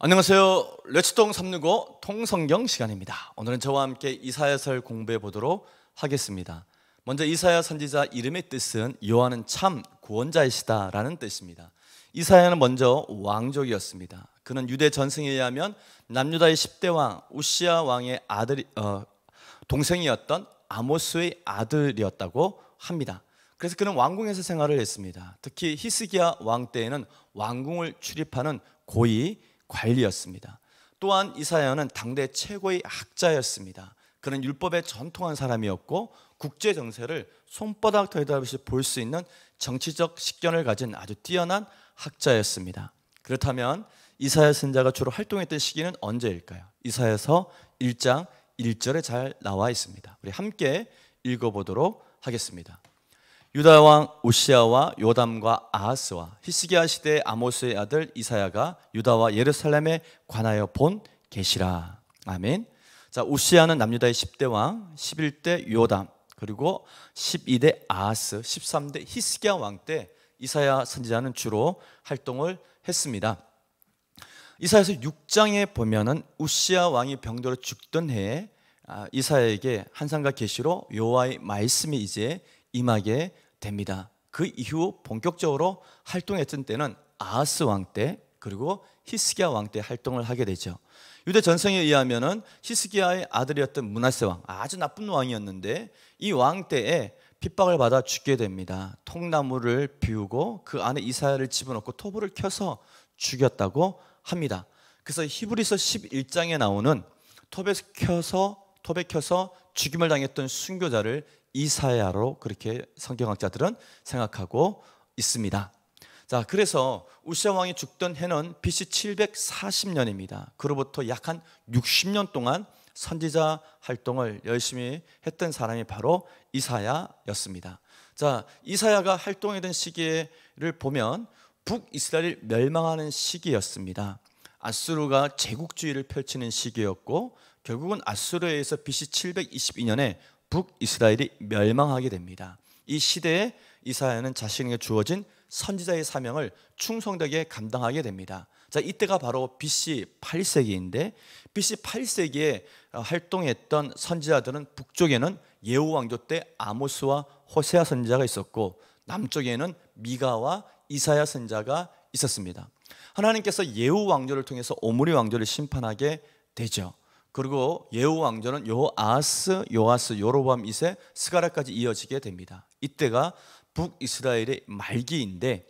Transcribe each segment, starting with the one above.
안녕하세요. 렛츠동 365 통성경 시간입니다. 오늘은 저와 함께 이사야서를 공부해 보도록 하겠습니다. 먼저 이사야 선지자 이름의 뜻은 여호와는 참 구원자이시다 라는 뜻입니다. 이사야는 먼저 왕족이었습니다. 그는 유대 전승에 의하면 남유다의 10대 왕 우시야 왕의 동생이었던 아모스의 아들이었다고 합니다. 그래서 그는 왕궁에서 생활을 했습니다. 특히 히스기야 왕 때에는 왕궁을 출입하는 고위 관리였습니다. 또한 이사야는 당대 최고의 학자였습니다. 그는 율법에 전통한 사람이었고 국제 정세를 손바닥 터다듯이 볼 수 있는 정치적 식견을 가진 아주 뛰어난 학자였습니다. 그렇다면 이사야 선지자가 주로 활동했던 시기는 언제일까요? 이사야서 1장 1절에 잘 나와 있습니다. 우리 함께 읽어보도록 하겠습니다. 유다 왕 우시야와 요담과 아하스와 히스기야 시대의 아모스의 아들 이사야가 유다와 예루살렘에 관하여 본 계시라. 아멘. 자, 우시야는 남유다의 10대 왕, 11대 요담, 그리고 12대 아하스, 13대 히스기야 왕 때 이사야 선지자는 주로 활동을 했습니다. 이사야서 6장에 보면은 우시야 왕이 병들어 죽던 해에 이사야에게 환상과 계시로 여호와의 말씀이 이제 임하게 됩니다. 그 이후 본격적으로 활동했던 때는 아하스 왕 때 그리고 히스기야 왕 때 활동을 하게 되죠. 유대 전성에 의하면은 히스기야의 아들이었던 므낫세 왕, 아주 나쁜 왕이었는데 이 왕 때에 핍박을 받아 죽게 됩니다. 통나무를 비우고 그 안에 이사야를 집어넣고 토불을 켜서 죽였다고 합니다. 그래서 히브리서 11장에 나오는 톱에 켜서 죽임을 당했던 순교자를 이사야로 그렇게 성경학자들은 생각하고 있습니다. 자, 그래서 우시야 왕이 죽던 해는 BC 740년입니다. 그로부터 약 한 60년 동안 선지자 활동을 열심히 했던 사람이 바로 이사야였습니다. 자, 이사야가 활동했던 시기를 보면 북이스라엘이 멸망하는 시기였습니다. 아수르가 제국주의를 펼치는 시기였고 결국은 아수르에 의해서 BC 722년에 북이스라엘이 멸망하게 됩니다. 이 시대에 이사야는 자신에게 주어진 선지자의 사명을 충성되게 감당하게 됩니다. 자, 이때가 바로 BC 8세기인데 BC 8세기에 활동했던 선지자들은 북쪽에는 예후 왕조 때 아모스와 호세아 선지자가 있었고 남쪽에는 미가와 이사야 선지자가 있었습니다. 하나님께서 예후 왕조를 통해서 오므리 왕조를 심판하게 되죠. 그리고 예후 왕조는 요아스, 요로보암 2세, 스가랴까지 이어지게 됩니다. 이때가 북이스라엘의 말기인데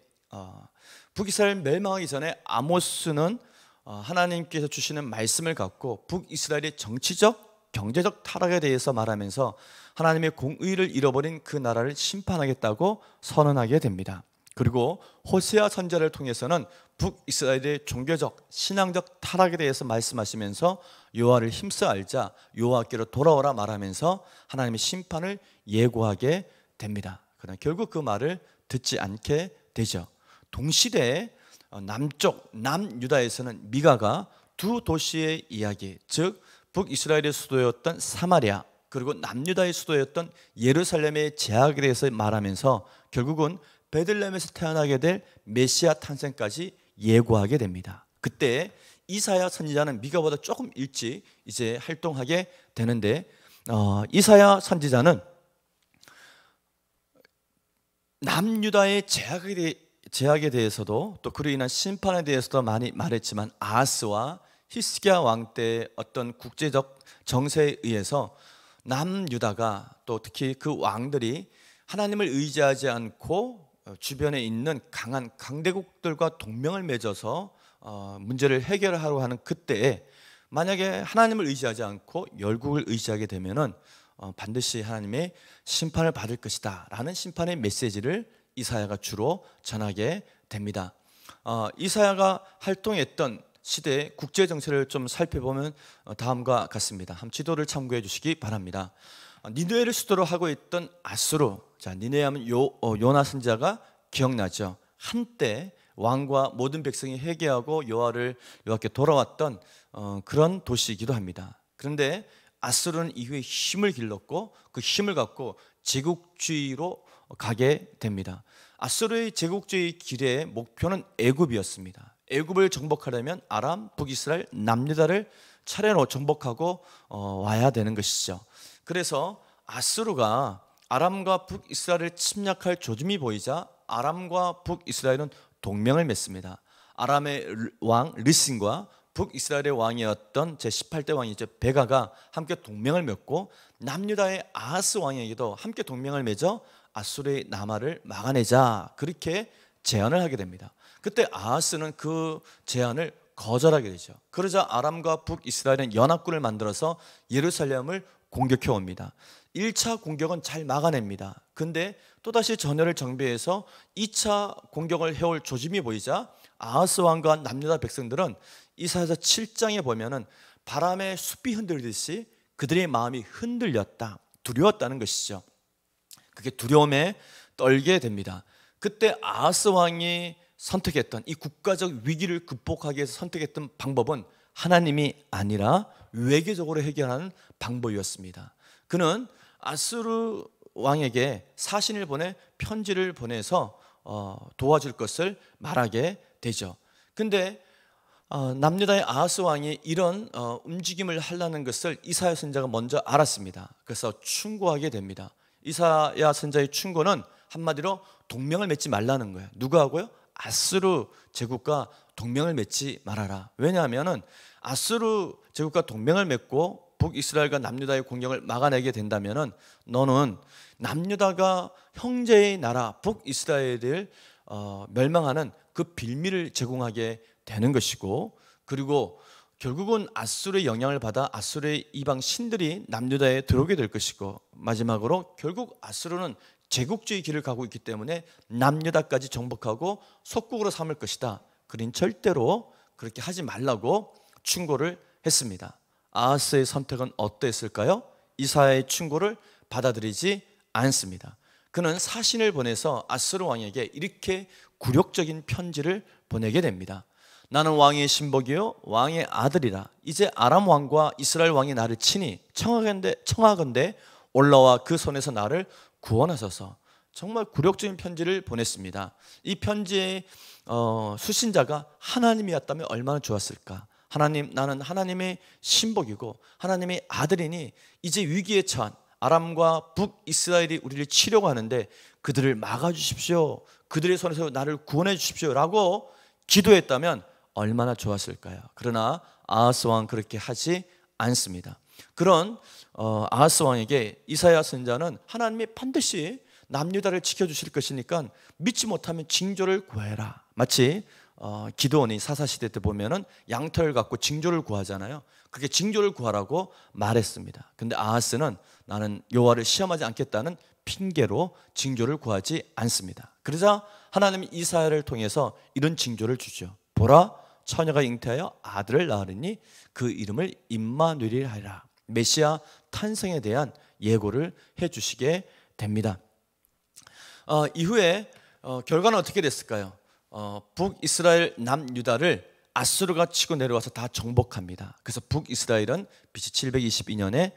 북이스라엘 멸망하기 전에 아모스는 하나님께서 주시는 말씀을 갖고 북이스라엘의 정치적, 경제적 타락에 대해서 말하면서 하나님의 공의를 잃어버린 그 나라를 심판하겠다고 선언하게 됩니다. 그리고 호세아 선지자를 통해서는 북이스라엘의 종교적, 신앙적 타락에 대해서 말씀하시면서 여호와를 힘써 알자, 여호와께로 돌아오라 말하면서 하나님의 심판을 예고하게 됩니다. 그러나 결국 그 말을 듣지 않게 되죠. 동시대에 남쪽 남유다에서는 미가가 두 도시의 이야기, 즉 북이스라엘의 수도였던 사마리아 그리고 남유다의 수도였던 예루살렘의 제약에 대해서 말하면서 결국은 베들레헴에서 태어나게 될 메시아 탄생까지 예고하게 됩니다. 그때 이사야 선지자는 미가보다 조금 일찍 이제 활동하게 되는데 이사야 선지자는 남유다의 제약에 대해서도 또 그로 인한 심판에 대해서도 많이 말했지만 아하스와 히스기야 왕 때의 어떤 국제적 정세에 의해서 남유다가 또 특히 그 왕들이 하나님을 의지하지 않고 주변에 있는 강한 강대국들과 동맹을 맺어서 문제를 해결하려 하는 그때에 만약에 하나님을 의지하지 않고 열국을 의지하게 되면은 반드시 하나님의 심판을 받을 것이다 라는 심판의 메시지를 이사야가 주로 전하게 됩니다. 이사야가 활동했던 시대의 국제 정세를 좀 살펴보면 다음과 같습니다. 한번 지도를 참고해 주시기 바랍니다. 니느웨를 수도로 하고 있던 아수르, 자, 니느웨 하면 요나 선지자가 기억나죠. 한때 왕과 모든 백성이 회개하고 여호와께 돌아왔던 그런 도시이기도 합니다. 그런데 아수르는 이후에 힘을 길렀고 그 힘을 갖고 제국주의로 가게 됩니다. 아수르의 제국주의 길의 목표는 애굽이었습니다. 애굽을 정복하려면 아람, 북이스라엘, 남유다를 차례로 정복하고 와야 되는 것이죠. 그래서 아수르가 아람과 북이스라엘을 침략할 조짐이 보이자 아람과 북이스라엘은 동맹을 맺습니다. 아람의 왕 르신과 북이스라엘의 왕이었던 제18대 왕이죠 베가가 함께 동맹을 맺고 남유다의 아하스 왕에게도 함께 동맹을 맺어 아수르의 남하를 막아내자 그렇게 제안을 하게 됩니다. 그때 아하스는 그 제안을 거절하게 되죠. 그러자 아람과 북이스라엘은 연합군을 만들어서 예루살렘을 공격해 옵니다. 1차 공격은 잘 막아냅니다. 근데 또다시 전열을 정비해서 2차 공격을 해올 조짐이 보이자 아하스 왕과 남유다 백성들은 이사야서 7장에 보면은 바람에 숲이 흔들듯이 그들의 마음이 흔들렸다, 두려웠다는 것이죠. 그게 두려움에 떨게 됩니다. 그때 아하스 왕이 선택했던 이 국가적 위기를 극복하기 위해서 선택했던 방법은 하나님이 아니라 외교적으로 해결하는 방법이었습니다. 그는 아수르 왕에게 사신을 보내 편지를 보내서 도와줄 것을 말하게 되죠. 근데 남유다의 아하스 왕이 이런 움직임을 하려는 것을 이사야 선지자가 먼저 알았습니다. 그래서 충고하게 됩니다. 이사야 선지자의 충고는 한마디로 동맹을 맺지 말라는 거예요. 누구하고요? 아수르 제국과 동맹을 맺지 말아라. 왜냐하면 아수르 제국과 동맹을 맺고 북이스라엘과 남유다의 공격을 막아내게 된다면 너는 남유다가 형제의 나라 북이스라엘을 멸망하는 그 빌미를 제공하게 되는 것이고, 그리고 결국은 아수르의 영향을 받아 아수르의 이방 신들이 남유다에 들어오게 될 것이고, 마지막으로 결국 아수르는 제국주의 길을 가고 있기 때문에 남유다까지 정복하고 속국으로 삼을 것이다. 그러니 절대로 그렇게 하지 말라고 충고를 했습니다. 아하스의 선택은 어떠했을까요? 이사야의 충고를 받아들이지 않습니다. 그는 사신을 보내서 아수르 왕에게 이렇게 굴욕적인 편지를 보내게 됩니다. 나는 왕의 신복이요 왕의 아들이라. 이제 아람 왕과 이스라엘 왕이 나를 치니 청하건대 올라와 그 손에서 나를 구원하소서. 정말 굴욕적인 편지를 보냈습니다. 이 편지의 수신자가 하나님이었다면 얼마나 좋았을까. 하나님, 나는 하나님의 신복이고 하나님의 아들이니 이제 위기에 처한 아람과 북이스라엘이 우리를 치려고 하는데 그들을 막아주십시오, 그들의 손에서 나를 구원해 주십시오 라고 기도했다면 얼마나 좋았을까요? 그러나 아하스 왕은 그렇게 하지 않습니다. 그런 아하스 왕에게 이사야 선지자는 하나님이 반드시 남유다를 지켜주실 것이니까 믿지 못하면 징조를 구해라. 마치 기드온이 사사시대 때 보면은 양털을 갖고 징조를 구하잖아요. 그렇게 징조를 구하라고 말했습니다. 근데 아하스는 나는 여호와를 시험하지 않겠다는 핑계로 징조를 구하지 않습니다. 그러자 하나님이 이사야를 통해서 이런 징조를 주죠. 보라, 처녀가 잉태하여 아들을 낳으리니 그 이름을 임마누엘이라 하리라. 메시아 탄생에 대한 예고를 해주시게 됩니다. 이후에 결과는 어떻게 됐을까요? 북이스라엘 남유다를 아수르가 치고 내려와서 다 정복합니다. 그래서 북이스라엘은 BC 722년에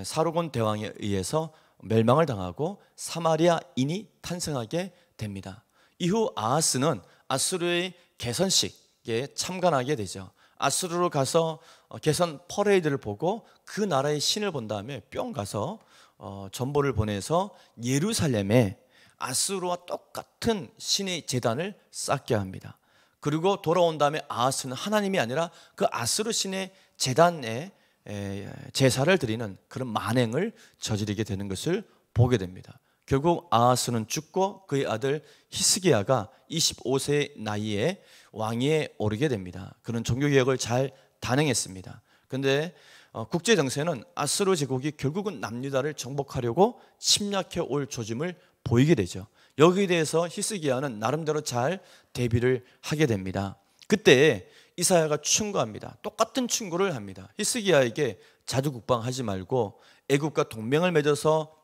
사르곤 대왕에 의해서 멸망을 당하고 사마리아인이 탄생하게 됩니다. 이후 아하스는 아수르의 개선식에 참관하게 되죠. 아수르로 가서 개선 퍼레이드를 보고 그 나라의 신을 본 다음에 뿅 가서 전보를 보내서 예루살렘에 아수르와 똑같은 신의 제단을 쌓게 합니다. 그리고 돌아온 다음에 아하스는 하나님이 아니라 그 아수르 신의 제단에 제사를 드리는 그런 만행을 저지르게 되는 것을 보게 됩니다. 결국 아하스는 죽고 그의 아들 히스기야가 25세 나이에 왕위에 오르게 됩니다. 그런 종교개혁을 잘 단행했습니다. 그런데 국제 정세는 아수르 제국이 결국은 남유다를 정복하려고 침략해 올 조짐을 보이게 되죠. 여기에 대해서 히스기야는 나름대로 잘 대비를 하게 됩니다. 그때 이사야가 충고합니다. 똑같은 충고를 합니다. 히스기야에게 자주국방하지 말고 애국과 동맹을 맺어서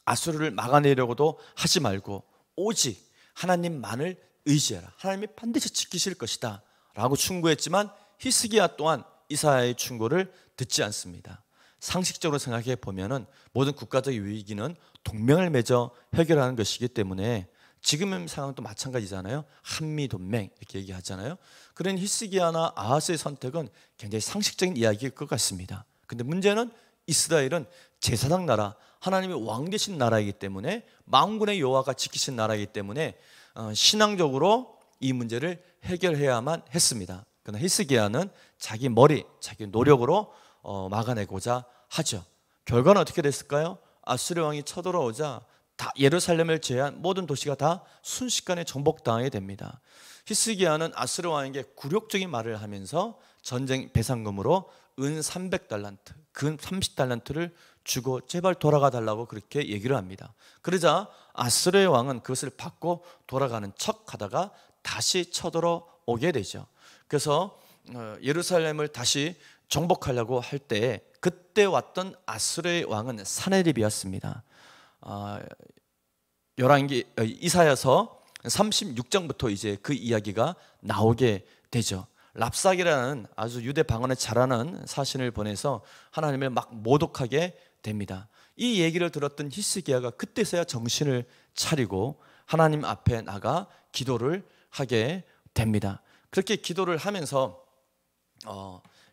아수르를 막아내려고도 하지 말고 오직 하나님만을 의지하라. 하나님이 반드시 지키실 것이다 라고 충고했지만 히스기야 또한 이사야의 충고를 듣지 않습니다. 상식적으로 생각해 보면은 모든 국가적 위기는 동맹을 맺어 해결하는 것이기 때문에 지금 상황도 마찬가지잖아요. 한미동맹 이렇게 얘기하잖아요. 그런 히스기야나 아하스의 선택은 굉장히 상식적인 이야기일 것 같습니다. 근데 문제는 이스라엘은 제사장 나라, 하나님의 왕 되신 나라이기 때문에, 만군의 여호와가 지키신 나라이기 때문에 신앙적으로 이 문제를 해결해야만 했습니다. 그러나 히스기야는 자기 머리, 자기 노력으로 막아내고자 하죠. 결과는 어떻게 됐을까요? 아수르 왕이 쳐들어오자 다 예루살렘을 제외한 모든 도시가 다 순식간에 정복당하게 됩니다. 히스기야는 아수르 왕에게 굴욕적인 말을 하면서 전쟁 배상금으로 은 300달란트, 금 30달란트를 주고 제발 돌아가 달라고 그렇게 얘기를 합니다. 그러자 아수르의 왕은 그것을 받고 돌아가는 척하다가 다시 쳐들어오게 되죠. 그래서 예루살렘을 다시 정복하려고 할 때 그때 왔던 아수르의 왕은 사네립이었습니다. 이사야서 36장부터 이제 그 이야기가 나오게 되죠. 랍삭이라는 아주 유대 방언에 잘하는 사신을 보내서 하나님을 막 모독하게 됩니다. 이 얘기를 들었던 히스기야가 그때서야 정신을 차리고 하나님 앞에 나가 기도를 하게 됩니다. 그렇게 기도를 하면서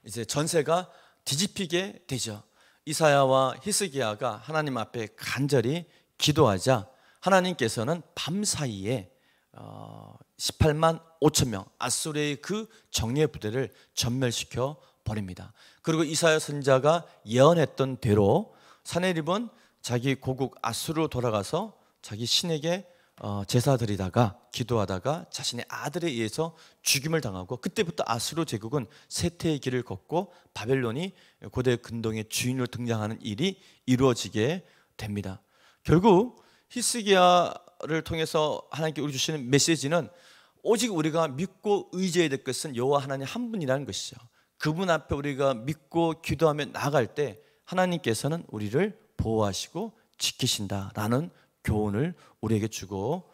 이제 전세가 뒤집히게 되죠. 이사야와 히스기야가 하나님 앞에 간절히 기도하자 하나님께서는 밤사이에 18만 5천 명 아수르의 그 정예 부대를 전멸시켜 버립니다. 그리고 이사야 선지자가 예언했던 대로 사네립은 자기 고국 아수르로 돌아가서 자기 신에게 제사 드리다가 기도하다가 자신의 아들에 의해서 죽임을 당하고, 그때부터 아수르 제국은 쇠퇴의 길을 걷고 바벨론이 고대 근동의 주인으로 등장하는 일이 이루어지게 됩니다. 결국 히스기야를 통해서 하나님께 우리 주시는 메시지는 오직 우리가 믿고 의지해야 될 것은 여호와 하나님 한 분이라는 것이죠. 그분 앞에 우리가 믿고 기도하며 나아갈 때 하나님께서는 우리를 보호하시고 지키신다라는 교훈을 우리에게 주고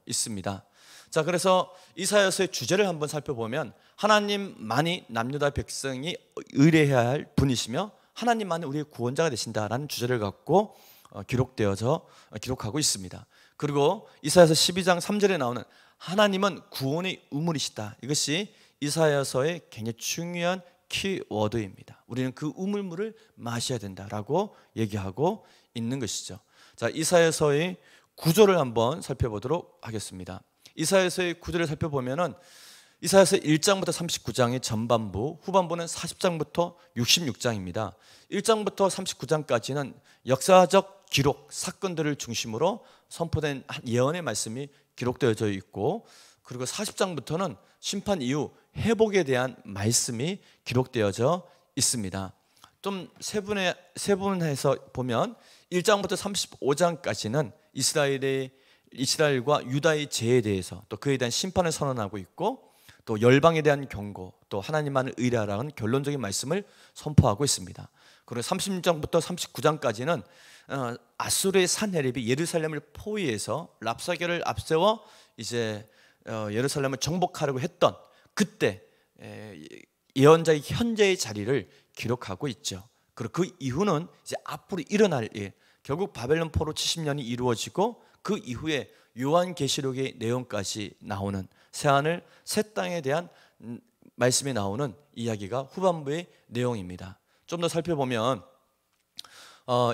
있습니다. 자, 그래서 이사야서의 주제를 한번 살펴보면 하나님만이 남유다 백성이 의뢰해야 할 분이시며 하나님만이 우리의 구원자가 되신다라는 주제를 갖고 기록하고 있습니다. 그리고 이사야서 12장 3절에 나오는 하나님은 구원의 우물이시다, 이것이 이사야서의 굉장히 중요한 키워드입니다. 우리는 그 우물물을 마셔야 된다라고 얘기하고 있는 것이죠. 자, 이사야서의 구조를 한번 살펴보도록 하겠습니다. 이사야서의 구조를 살펴보면은 이사야서 1장부터 39장의 전반부, 후반부는 40장부터 66장입니다. 1장부터 39장까지는 역사적 기록, 사건들을 중심으로 선포된 예언의 말씀이 기록되어져 있고, 그리고 40장부터는 심판 이후 회복에 대한 말씀이 기록되어져 있습니다. 좀 세분해서 보면 1장부터 35장까지는 이스라엘과 유다의 죄에 대해서, 또 그에 대한 심판을 선언하고 있고, 또 열방에 대한 경고, 또 하나님만을 의뢰하라는 결론적인 말씀을 선포하고 있습니다. 그리고 36장부터 39장까지는 아수르의 산헤립이 예루살렘을 포위해서 랍사게를 앞세워 이제 예루살렘을 정복하려고 했던 그때 예언자의 현재의 자리를 기록하고 있죠. 그리고 그 이후는 이제 앞으로 일어날 일, 결국 바벨론 포로 70년이 이루어지고 그 이후에 요한계시록의 내용까지 나오는 새하늘 새 땅에 대한 말씀이 나오는 이야기가 후반부의 내용입니다. 좀 더 살펴보면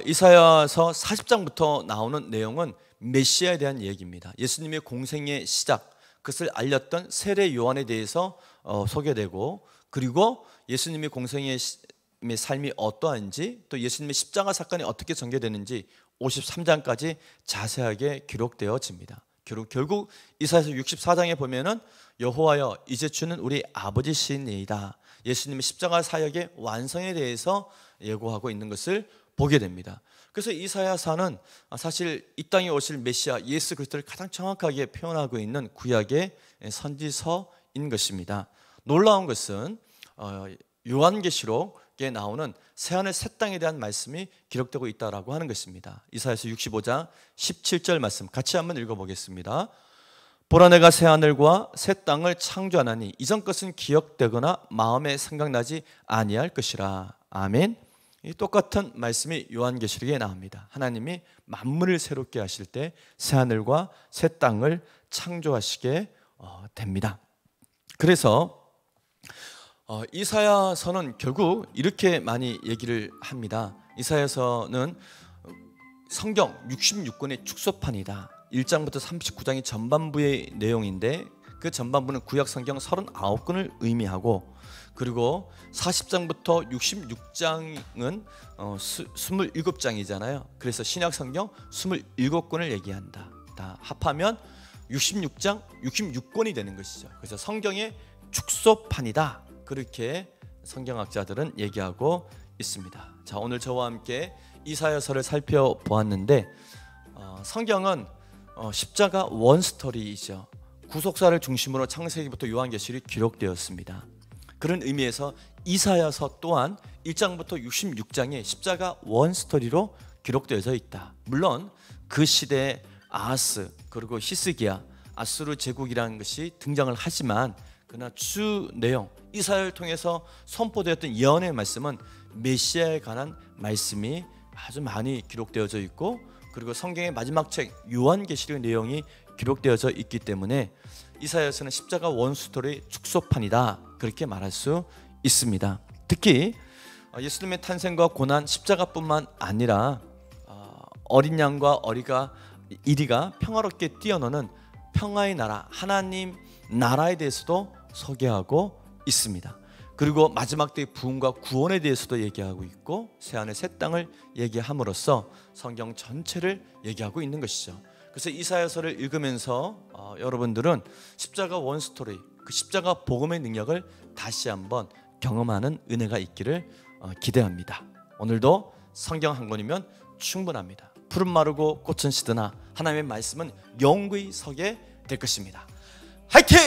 이사야서 40장부터 나오는 내용은 메시아에 대한 얘기입니다. 예수님의 공생의 시작, 그것을 알렸던 세례 요한에 대해서 소개되고, 그리고 예수님의 공생의 삶이 어떠한지, 또 예수님의 십자가 사건이 어떻게 전개되는지 53장까지 자세하게 기록되어집니다. 결국 이사야서 64장에 보면은 여호와여 이제 주는 우리 아버지시니이다, 예수님의 십자가 사역의 완성에 대해서 예고하고 있는 것을 보게 됩니다. 그래서 이사야서는 사실 이 땅에 오실 메시아 예수 그리스도를 가장 정확하게 표현하고 있는 구약의 선지서인 것입니다. 놀라운 것은 요한계시록에 나오는 새하늘 새 땅에 대한 말씀이 기록되고 있다라고 하는 것입니다. 이사야서 65장 17절 말씀 같이 한번 읽어보겠습니다. 보라, 내가 새하늘과 새 땅을 창조하나니 이전 것은 기억되거나 마음에 생각나지 아니할 것이라. 아멘. 이 똑같은 말씀이 요한계시록에 나옵니다. 하나님이 만물을 새롭게 하실 때 새하늘과 새 땅을 창조하시게 됩니다. 그래서 이사야서는 결국 이렇게 많이 얘기를 합니다. 이사야서는 성경 66권의 축소판이다. 1장부터 39장이 전반부의 내용인데 그 전반부는 구약 성경 39권을 의미하고, 그리고 40장부터 66장은 27장이잖아요. 그래서 신약 성경 27권을 얘기한다. 다 합하면 66장 66권이 되는 것이죠. 그래서 성경의 축소판이다, 그렇게 성경학자들은 얘기하고 있습니다. 자, 오늘 저와 함께 이사야서를 살펴보았는데 성경은 십자가 원스토리이죠. 구속사를 중심으로 창세기부터 요한계시록이 기록되었습니다. 그런 의미에서 이사야서 또한 1장부터 66장의 십자가 원스토리로 기록되어져 있다. 물론 그 시대에 아하스 그리고 히스기야 아수르 제국이라는 것이 등장을 하지만, 그러나 주 내용 이사야를 통해서 선포되었던 예언의 말씀은 메시아에 관한 말씀이 아주 많이 기록되어져 있고, 그리고 성경의 마지막 책 요한계시록의 내용이 기록되어져 있기 때문에 이사야서는 십자가 원스토리 축소판이다, 그렇게 말할 수 있습니다. 특히 예수님의 탄생과 고난, 십자가뿐만 아니라 어린 양과 이리가 평화롭게 뛰어노는 평화의 나라, 하나님 나라에 대해서도 소개하고 있습니다. 그리고 마지막 때의 부흥과 구원에 대해서도 얘기하고 있고, 새하늘 새 땅을 얘기함으로써 성경 전체를 얘기하고 있는 것이죠. 그래서 이사야서를 읽으면서 여러분들은 십자가 원스토리, 그 십자가 복음의 능력을 다시 한번 경험하는 은혜가 있기를 기대합니다. 오늘도 성경 한 권이면 충분합니다. 푸른 마르고 꽃은 시드나 하나님의 말씀은 영구히 서게 될 것입니다. 화이팅!